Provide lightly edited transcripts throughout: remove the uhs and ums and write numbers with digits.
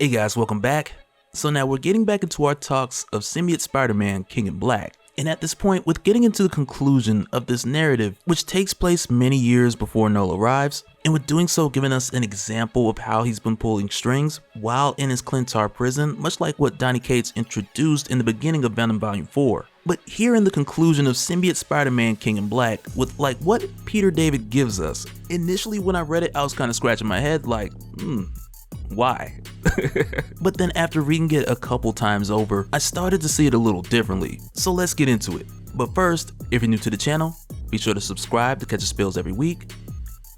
Hey guys, welcome back. So now we're getting back into our talks of Symbiote Spider-Man King in Black. And at this point, with getting into the conclusion of this narrative, which takes place many years before Knull arrives, and with doing so giving us an example of how he's been pulling strings while in his Clintar prison, much like what Donny Cates introduced in the beginning of Venom Volume 4. But here in the conclusion of Symbiote Spider-Man King in Black, with like what Peter David gives us, initially when I read it I was kind of scratching my head like, why? But then after reading it a couple times over, I started to see it a little differently. So let's get into it. But first, if you're new to the channel, be sure to subscribe to catch the spills every week.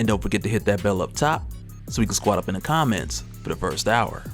And don't forget to hit that bell up top so we can squat up in the comments for the first hour.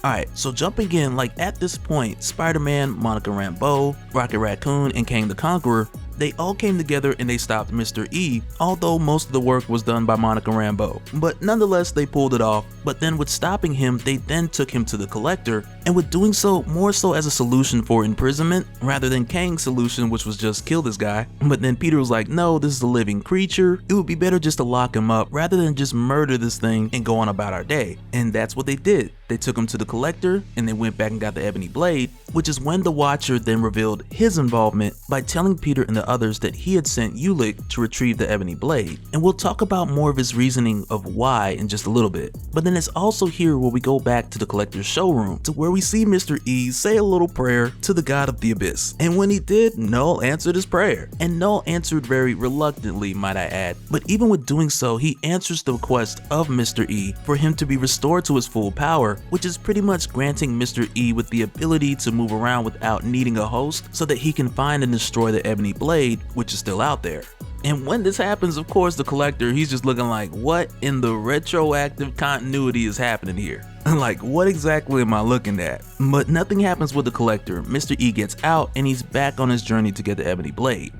Alright, so jumping in, like at this point, Spider-Man, Monica Rambeau, Rocket Raccoon, and Kang the Conqueror, they all came together and they stopped Mr. E, although most of the work was done by Monica Rambeau. But nonetheless, they pulled it off. But then with stopping him, they then took him to the Collector, and with doing so more so as a solution for imprisonment, rather than Kang's solution, which was just kill this guy. But then Peter was like, no, this is a living creature. It would be better just to lock him up rather than just murder this thing and go on about our day. And that's what they did. They took him to the Collector and they went back and got the Ebony Blade, which is when the Watcher then revealed his involvement by telling Peter and the others that he had sent Ulick to retrieve the Ebony Blade. And we'll talk about more of his reasoning of why in just a little bit. But then it's also here where we go back to the Collector's showroom to where we see Mr. E say a little prayer to the God of the Abyss. And when he did, Knull answered his prayer. And Knull answered very reluctantly, might I add. But even with doing so, he answers the request of Mr. E for him to be restored to his full power, which is pretty much granting Mr. E with the ability to move around without needing a host so that he can find and destroy the Ebony Blade, which is still out there. And when this happens, of course, the Collector, he's just looking like, what in the retroactive continuity is happening here? Like, what exactly am I looking at? But nothing happens with the Collector. Mr. E gets out and he's back on his journey to get the Ebony Blade.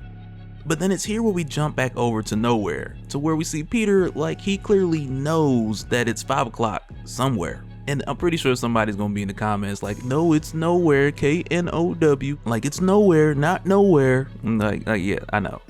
But then it's here where we jump back over to nowhere, to where we see Peter, like he clearly knows that it's 5 o'clock somewhere. And I'm pretty sure somebody's gonna be in the comments like, no, it's nowhere, K-N-O-W. Like, it's nowhere, not nowhere. Like yeah, I know.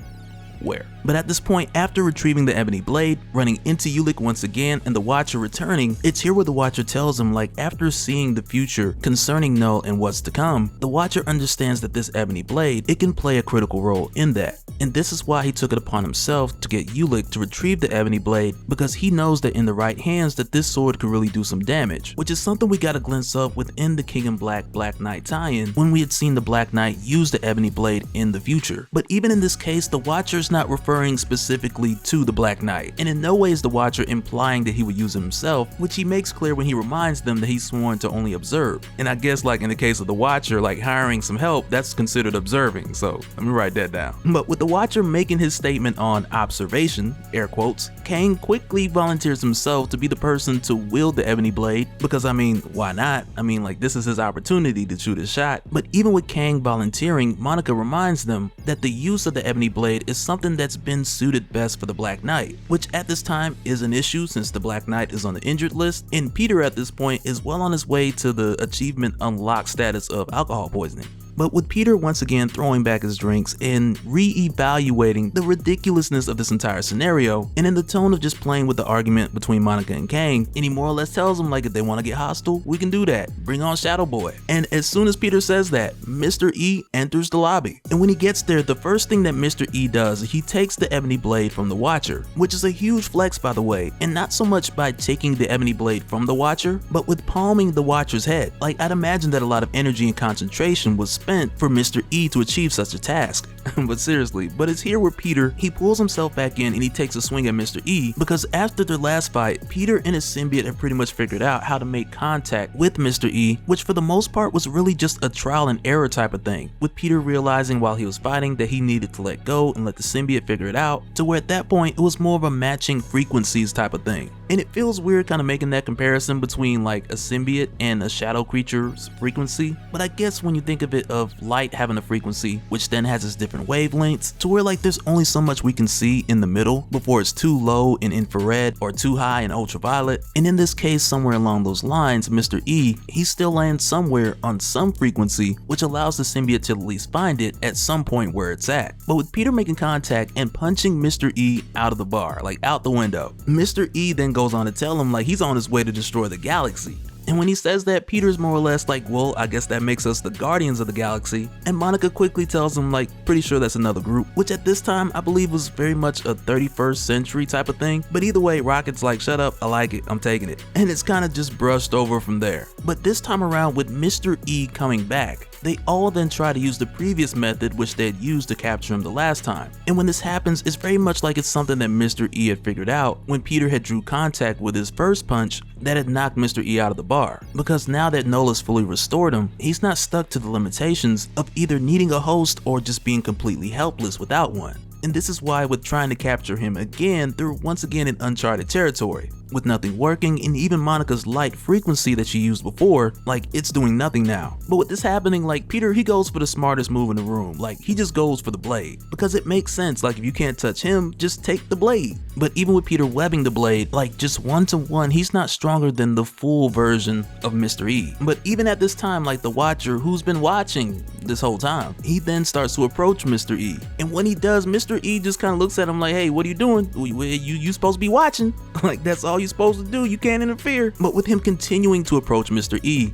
Where? But at this point, after retrieving the Ebony Blade, running into Ulick once again, and the Watcher returning, it's here where the Watcher tells him, like, after seeing the future concerning Knull and what's to come, the Watcher understands that this Ebony Blade, it can play a critical role in that. And this is why he took it upon himself to get Ulick to retrieve the Ebony Blade, because he knows that in the right hands that this sword could really do some damage, which is something we got a glimpse of within the King in Black Black Knight tie-in when we had seen the Black Knight use the Ebony Blade in the future. But even in this case, the Watcher's not referring specifically to the Black Knight, and in no way is the Watcher implying that he would use it himself, which he makes clear when he reminds them that he's sworn to only observe. And I guess like in the case of the Watcher, like hiring some help, that's considered observing, so let me write that down. But with the Watcher making his statement on observation, air quotes, Kang quickly volunteers himself to be the person to wield the Ebony Blade, because I mean, why not? I mean, like, this is his opportunity to shoot his shot. But even with Kang volunteering, Monica reminds them that the use of the Ebony Blade is something that's been suited best for the Black Knight, which at this time is an issue since the Black Knight is on the injured list, and Peter at this point is well on his way to the achievement unlocked status of alcohol poisoning. But with Peter once again throwing back his drinks and re-evaluating the ridiculousness of this entire scenario, and in the tone of just playing with the argument between Monica and Kang, and he more or less tells them like, if they want to get hostile, we can do that. Bring on Shadow Boy. And as soon as Peter says that, Mr. E enters the lobby. And when he gets there, the first thing that Mr. E does is he takes the Ebony Blade from the Watcher, which is a huge flex by the way, and not so much by taking the Ebony Blade from the Watcher, but with palming the Watcher's head. Like, I'd imagine that a lot of energy and concentration was spent for Mr. E to achieve such a task. But seriously, but it's here where Peter, he pulls himself back in and he takes a swing at Mr. E, because after their last fight, Peter and his symbiote have pretty much figured out how to make contact with Mr. E, which for the most part was really just a trial and error type of thing, with Peter realizing while he was fighting that he needed to let go and let the symbiote figure it out, to where at that point it was more of a matching frequencies type of thing. And it feels weird kind of making that comparison between like a symbiote and a shadow creature's frequency, but I guess when you think of it of light having a frequency, which then has its different wavelengths, to where like there's only so much we can see in the middle before it's too low in infrared or too high in ultraviolet. And in this case, somewhere along those lines, Mr. E, he still lands somewhere on some frequency, which allows the symbiote to at least find it at some point where it's at. But with Peter making contact and punching Mr. E out of the bar, like out the window, Mr. E then goes on to tell him like he's on his way to destroy the galaxy. And when he says that, Peter's more or less like, well, I guess that makes us the Guardians of the Galaxy. And Monica quickly tells him like, pretty sure that's another group, which at this time I believe was very much a 31st century type of thing. But either way, Rocket's like, shut up, I like it, I'm taking it. And it's kind of just brushed over from there. But this time around, with Mr. E coming back, they all then try to use the previous method which they had used to capture him the last time. And when this happens, it's very much like it's something that Mr. E had figured out when Peter had drew contact with his first punch that had knocked Mr. E out of the bar. Because now that Knull has fully restored him, he's not stuck to the limitations of either needing a host or just being completely helpless without one. And this is why with trying to capture him again, they're once again in uncharted territory. With nothing working, and even Monica's light frequency that she used before, like it's doing nothing now. But with this happening, like Peter, he goes for the smartest move in the room, like he just goes for the blade. Because it makes sense, like if you can't touch him, just take the blade. But even with Peter webbing the blade, like just 1-to-1, he's not stronger than the full version of Mr. E. But even at this time, like the Watcher, who's been watching this whole time, he then starts to approach Mr. E. And when he does, Mr. E just kind of looks at him like, hey, what are you doing? You supposed to be watching. Like that's all you're supposed to do, you can't interfere. But with him continuing to approach Mr. E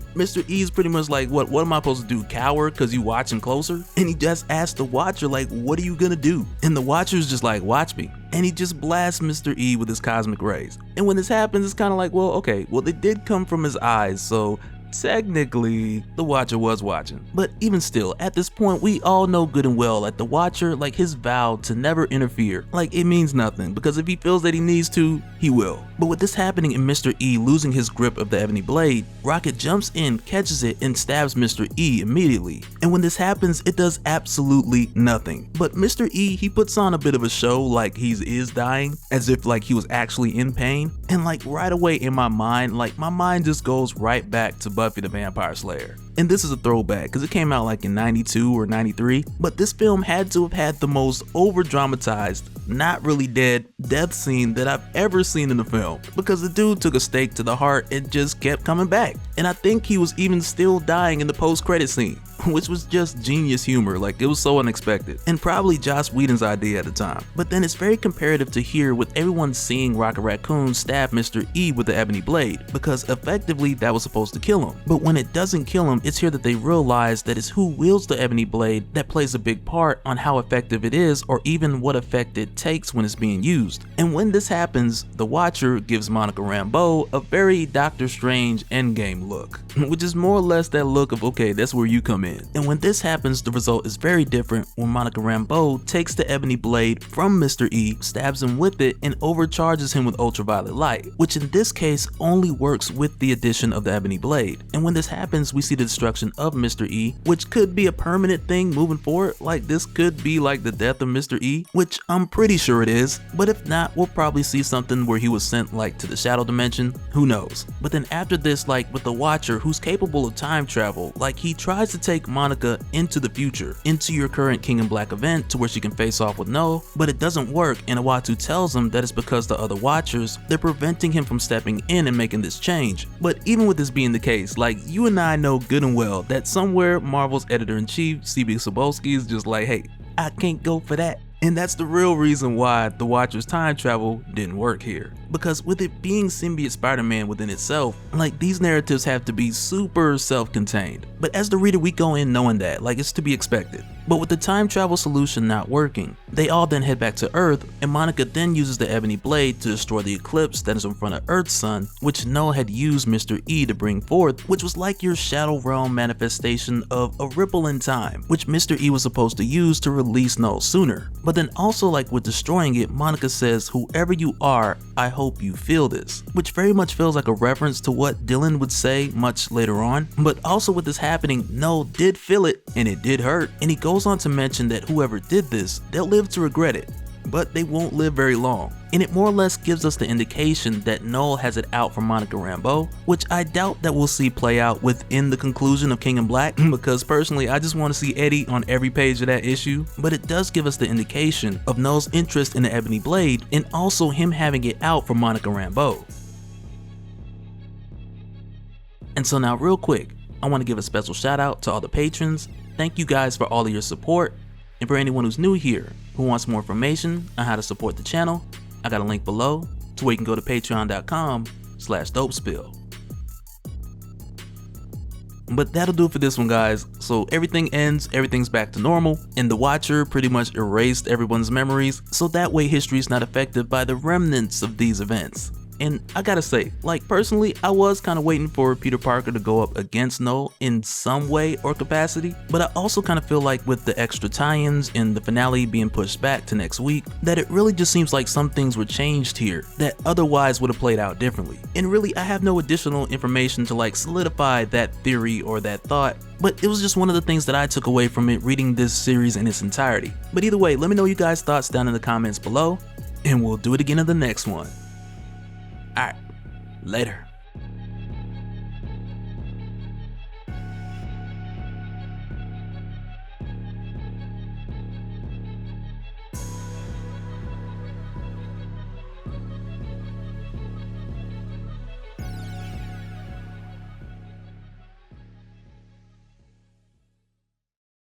is pretty much like, what am I supposed to do, cower because you watching closer? And he just asks the Watcher like, what are you gonna do? And the Watcher's just like, watch me. And he just blasts Mr. E with his cosmic rays. And when this happens, it's kind of like, well, okay, well they did come from his eyes, so technically the Watcher was watching. But even still, at this point, we all know good and well that the Watcher, like his vow to never interfere, like it means nothing, because if he feels that he needs to, he will. But with this happening and Mr. E losing his grip of the ebony blade, Rocket jumps in, catches it, and stabs Mr. E immediately. And when this happens, it does absolutely nothing. But Mr. E, he puts on a bit of a show like he is dying, as if like he was actually in pain. And like right away in my mind, like my mind just goes right back to Buffy the Vampire Slayer. And this is a throwback because it came out like in 92 or 93, but this film had to have had the most over dramatized, not really dead death scene that I've ever seen in a film, because the dude took a stake to the heart and just kept coming back. And I think he was even still dying in the post-credit scene, which was just genius humor, like it was so unexpected, and probably Joss Whedon's idea at the time. But then it's very comparative to here with everyone seeing Rocket Raccoon stab Mr. E with the ebony blade, because effectively that was supposed to kill him. But when it doesn't kill him, it's here that they realize that it's who wields the ebony blade that plays a big part on how effective it is, or even what effect it takes when it's being used. And when this happens, the Watcher gives Monica Rambeau a very Doctor Strange Endgame look, which is more or less that look of, okay, that's where you come in. And when this happens, the result is very different when Monica Rambeau takes the ebony blade from Mr. E, stabs him with it, and overcharges him with ultraviolet light, which in this case only works with the addition of the ebony blade. And when this happens, we see the destruction of Mr. E, which could be a permanent thing moving forward. Like this could be like the death of Mr. E, which I'm pretty sure it is, but if not, we'll probably see something where he was sent like to the shadow dimension, who knows. But then after this, like with the Watcher, who's capable of time travel, like he tries to take Monica into the future, into your current King in Black event to where she can face off with Knull, but it doesn't work, and Uatu tells him that it's because the other Watchers, they're preventing him from stepping in and making this change. But even with this being the case, like you and I know good and well that somewhere Marvel's editor-in-chief, C.B. Cebulski, is just like, hey, I can't go for that. And that's the real reason why the Watcher's time travel didn't work here. Because with it being symbiote Spider-Man within itself, like these narratives have to be super self-contained. But as the reader, we go in knowing that, like it's to be expected. But with the time travel solution not working, they all then head back to Earth, and Monica then uses the ebony blade to destroy the eclipse that is in front of Earth's sun, which Knull had used Mr. E to bring forth, which was like your Shadow Realm manifestation of a ripple in time, which Mr. E was supposed to use to release Knull sooner. But then also, like with destroying it, Monica says, whoever you are, I hope you feel this, which very much feels like a reference to what Dylan would say much later on. But also with this happening, Knull did feel it, and it did hurt, and he goes on to mention that whoever did this, they'll live to regret it. but they won't live very long. And it more or less gives us the indication that Knull has it out for Monica Rambeau, which I doubt that we'll see play out within the conclusion of King in Black, because personally I just want to see Eddie on every page of that issue, but it does give us the indication of Knull's interest in the Ebony Blade and also him having it out for Monica Rambeau. And so now real quick, I want to give a special shout out to all the patrons. Thank you guys for all of your support, and for anyone who's new here who wants more information on how to support the channel, I got a link below to where you can go to patreon.com/DopeSpill. But that'll do it for this one, guys. So everything ends, everything's back to normal, and the Watcher pretty much erased everyone's memories, so that way history is not affected by the remnants of these events. And I gotta say, like personally, I was kind of waiting for Peter Parker to go up against Knull in some way or capacity, but I also kind of feel like with the extra tie-ins and the finale being pushed back to next week, that it really just seems like some things were changed here that otherwise would have played out differently. And really, I have no additional information to like solidify that theory or that thought, but it was just one of the things that I took away from it reading this series in its entirety. But either way, let me know you guys' thoughts down in the comments below, and we'll do it again in the next one. Alright, later.